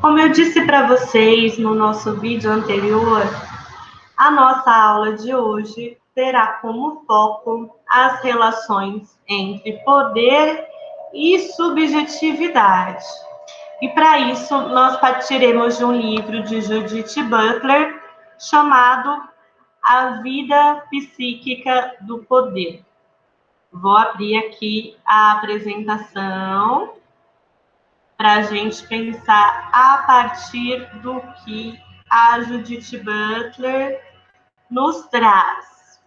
Como eu disse para vocês no nosso vídeo anterior, a nossa aula de hoje terá como foco as relações entre poder e subjetividade. E para isso, nós partiremos de um livro de Judith Butler chamado A Vida Psíquica do Poder. Vou abrir aqui a apresentação para a gente pensar a partir do que a Judith Butler nos traz.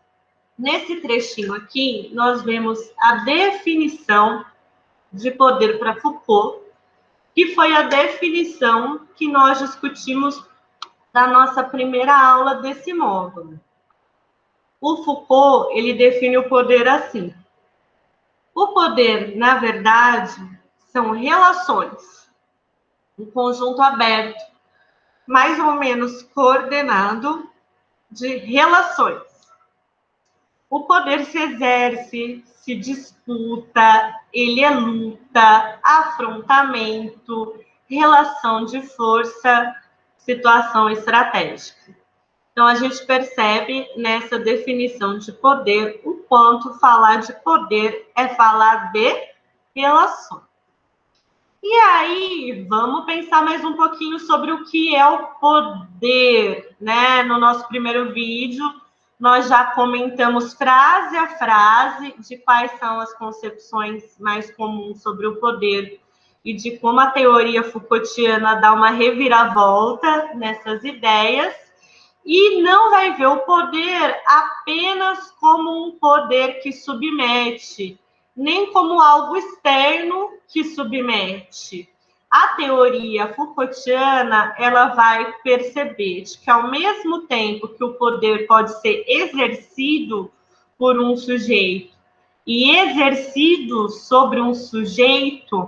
Nesse trechinho aqui, nós vemos a definição de poder para Foucault, que foi a definição que nós discutimos na nossa primeira aula desse módulo. O Foucault, ele define o poder assim. O poder, na verdade, são relações, um conjunto aberto, mais ou menos coordenado de relações. O poder se exerce, se disputa, ele é luta, afrontamento, relação de força, situação estratégica. Então, a gente percebe nessa definição de poder o quanto falar de poder é falar de relações. E aí, vamos pensar mais um pouquinho sobre o que é o poder, né? No nosso primeiro vídeo, nós já comentamos frase a frase de quais são as concepções mais comuns sobre o poder e de como a teoria Foucaultiana dá uma reviravolta nessas ideias. E não vai ver o poder apenas como um poder que submete, nem como algo externo que submete. A teoria Foucaultiana, ela vai perceber que ao mesmo tempo que o poder pode ser exercido por um sujeito e exercido sobre um sujeito,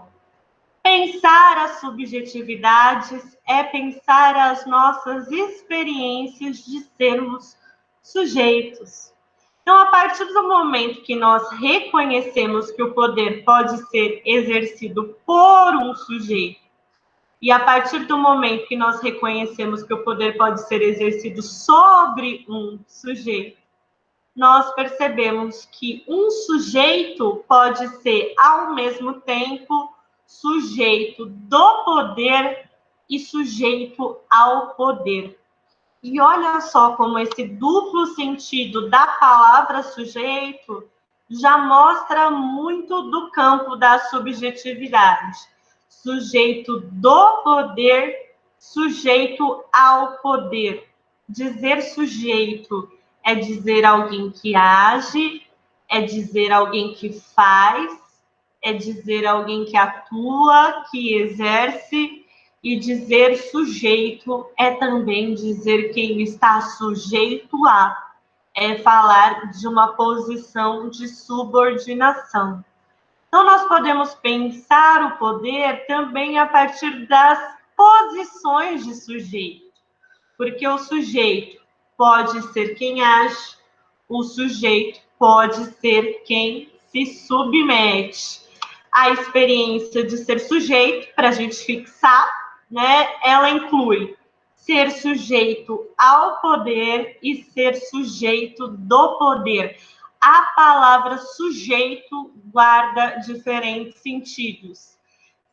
pensar as subjetividades é pensar as nossas experiências de sermos sujeitos. Então, a partir do momento que nós reconhecemos que o poder pode ser exercido por um sujeito, e a partir do momento que nós reconhecemos que o poder pode ser exercido sobre um sujeito, nós percebemos que um sujeito pode ser, ao mesmo tempo, sujeito do poder e sujeito ao poder. E olha só como esse duplo sentido da palavra sujeito já mostra muito do campo da subjetividade. Sujeito do poder, sujeito ao poder. Dizer sujeito é dizer alguém que age, é dizer alguém que faz, é dizer alguém que atua, que exerce. E dizer sujeito é também dizer quem está sujeito a, é falar de uma posição de subordinação. Então, nós podemos pensar o poder também a partir das posições de sujeito, porque o sujeito pode ser quem age, o sujeito pode ser quem se submete. A experiência de ser sujeito, para a gente fixar, né, ela inclui ser sujeito ao poder e ser sujeito do poder. A palavra sujeito guarda diferentes sentidos.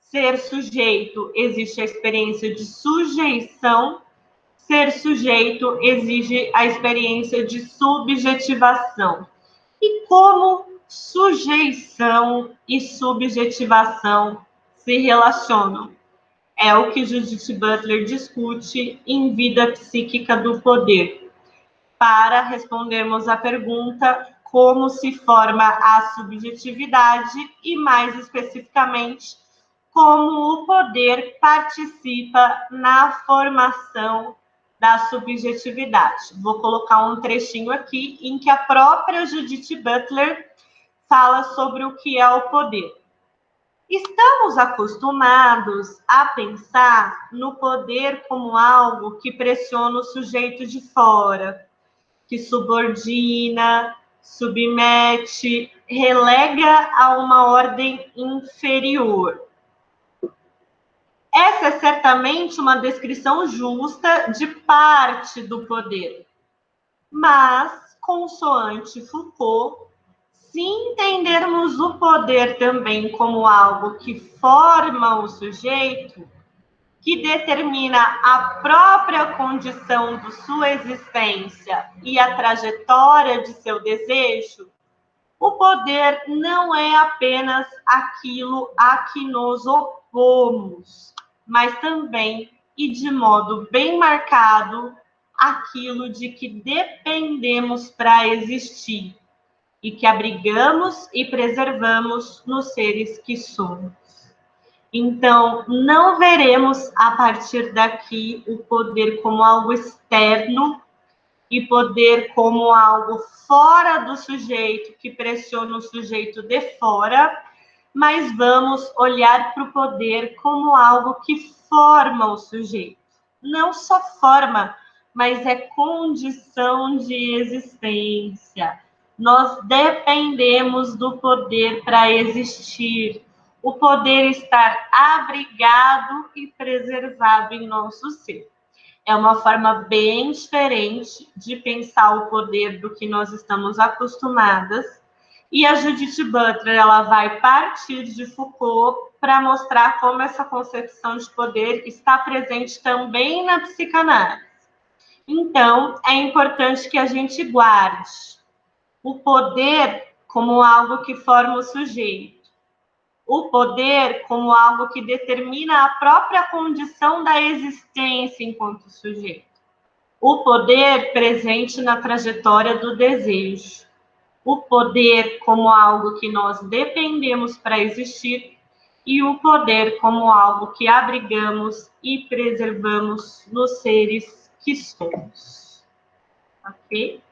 Ser sujeito existe a experiência de sujeição, ser sujeito exige a experiência de subjetivação. E como sujeição e subjetivação se relacionam? É o que Judith Butler discute em Vida Psíquica do Poder, para respondermos à pergunta como se forma a subjetividade e, mais especificamente, como o poder participa na formação da subjetividade. Vou colocar um trechinho aqui em que a própria Judith Butler fala sobre o que é o poder. Estamos acostumados a pensar no poder como algo que pressiona o sujeito de fora, que subordina, submete, relega a uma ordem inferior. Essa é certamente uma descrição justa de parte do poder. Mas, consoante Foucault, se entendermos o poder também como algo que forma o sujeito, que determina a própria condição de sua existência e a trajetória de seu desejo, o poder não é apenas aquilo a que nos opomos, mas também, e de modo bem marcado, aquilo de que dependemos para existir e que abrigamos e preservamos nos seres que somos. Então, não veremos a partir daqui o poder como algo externo e poder como algo fora do sujeito, que pressiona o sujeito de fora, mas vamos olhar para o poder como algo que forma o sujeito. Não só forma, mas é condição de existência. Nós dependemos do poder para existir. O poder estar abrigado e preservado em nosso ser. É uma forma bem diferente de pensar o poder do que nós estamos acostumadas. E a Judith Butler, ela vai partir de Foucault para mostrar como essa concepção de poder está presente também na psicanálise. Então, é importante que a gente guarde o poder como algo que forma o sujeito, o poder como algo que determina a própria condição da existência enquanto sujeito, o poder presente na trajetória do desejo, o poder como algo que nós dependemos para existir e o poder como algo que abrigamos e preservamos nos seres que somos. Ok?